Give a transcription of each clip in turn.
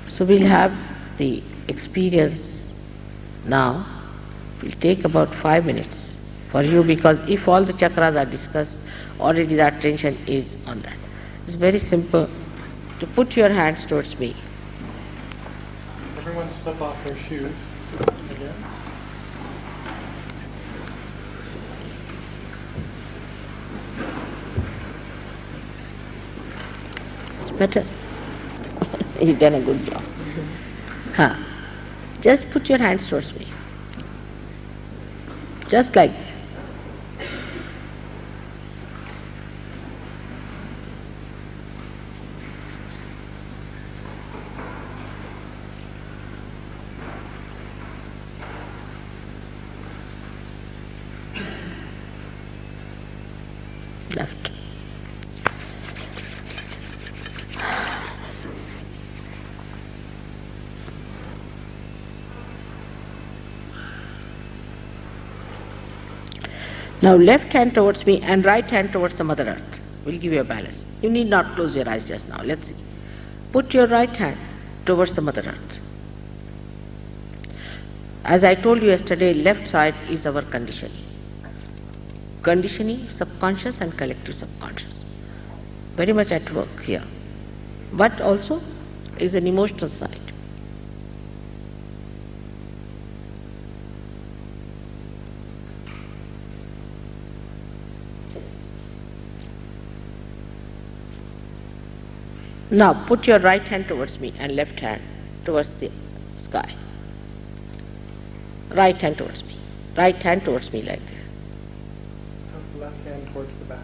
So we'll have the experience now. It will take about 5 minutes for you, because if all the chakras are discussed, already the attention is on that. It's very simple to put your hands towards me. Everyone slip off their shoes again. It's better. You've done a good job. Just put your hands towards me. Just like this. Left. Now left hand towards me and right hand towards the Mother Earth will give you a balance. You need not close your eyes just now. Let's see. Put your right hand towards the Mother Earth. As I told you yesterday, left side is our conditioning. Conditioning, subconscious and collective subconscious. Very much at work here. But also is an emotional side. Now put your right hand towards me and left hand towards the sky. Right hand towards me. Right hand towards me like this. Left hand towards the back.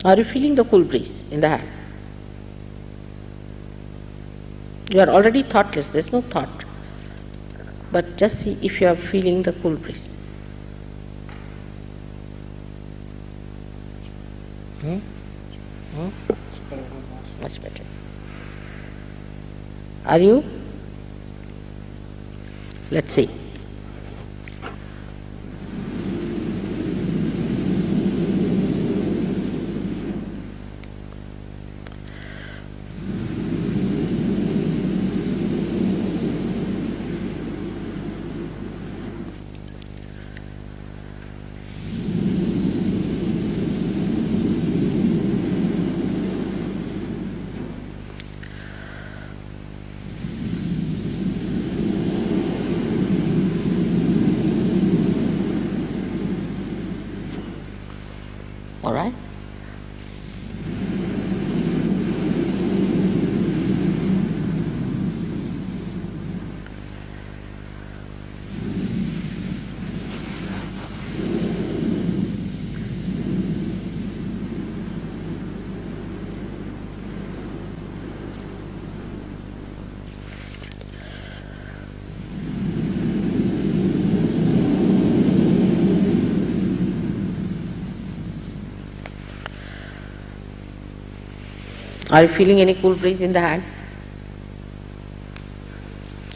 Are you feeling the cool breeze in the hand? You are already thoughtless, there is no thought. But just see if you are feeling the cool breeze. Much better. Are you? Let's see. All right? Are you feeling any cool breeze in the hand?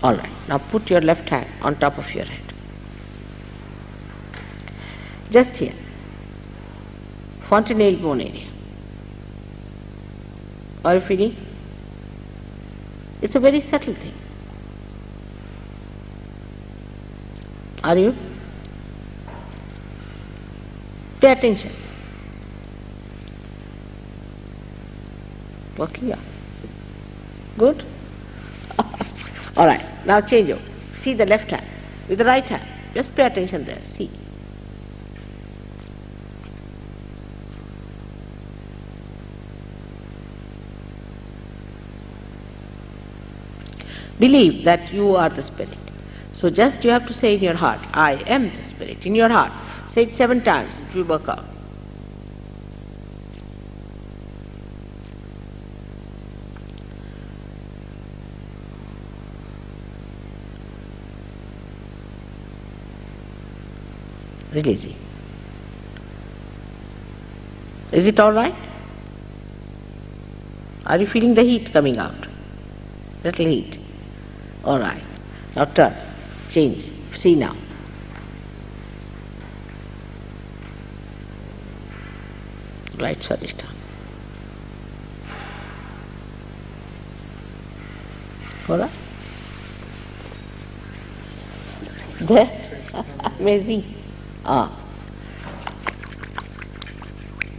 All right. Now put your left hand on top of your head. Just here. Fontanelle bone area. Are you feeling? It's a very subtle thing. Are you? Pay attention. Working out. Good? All right. Now change over. See the left hand with the right hand. Just pay attention there. See. Believe that you are the spirit. So just you have to say in your heart, I am the spirit. In your heart. Say it 7 times. It will work out. Releasing. Is it all right? Are you feeling the heat coming out? Little heat. All right. Now turn. Change. See now. Right Swadhisthana. All right. There? Amazing. Ah.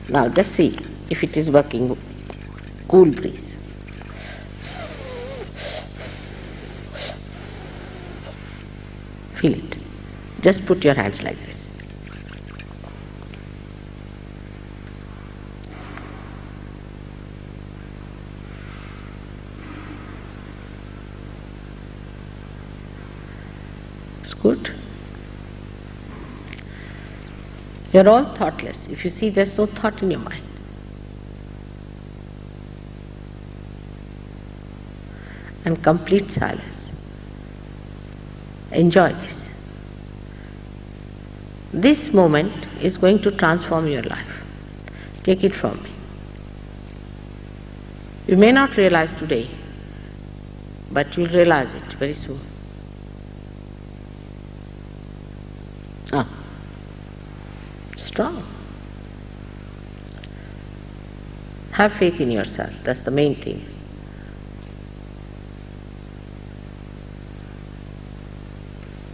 Now just see if it is working. Cool breeze. Feel it. Just put your hands like this. It's good. You're all thoughtless. If you see, there's no thought in your mind. And complete silence. Enjoy this. This moment is going to transform your life. Take it from me. You may not realize today, but you'll realize it very soon. Strong. Have faith in yourself. That's the main thing.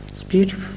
It's beautiful.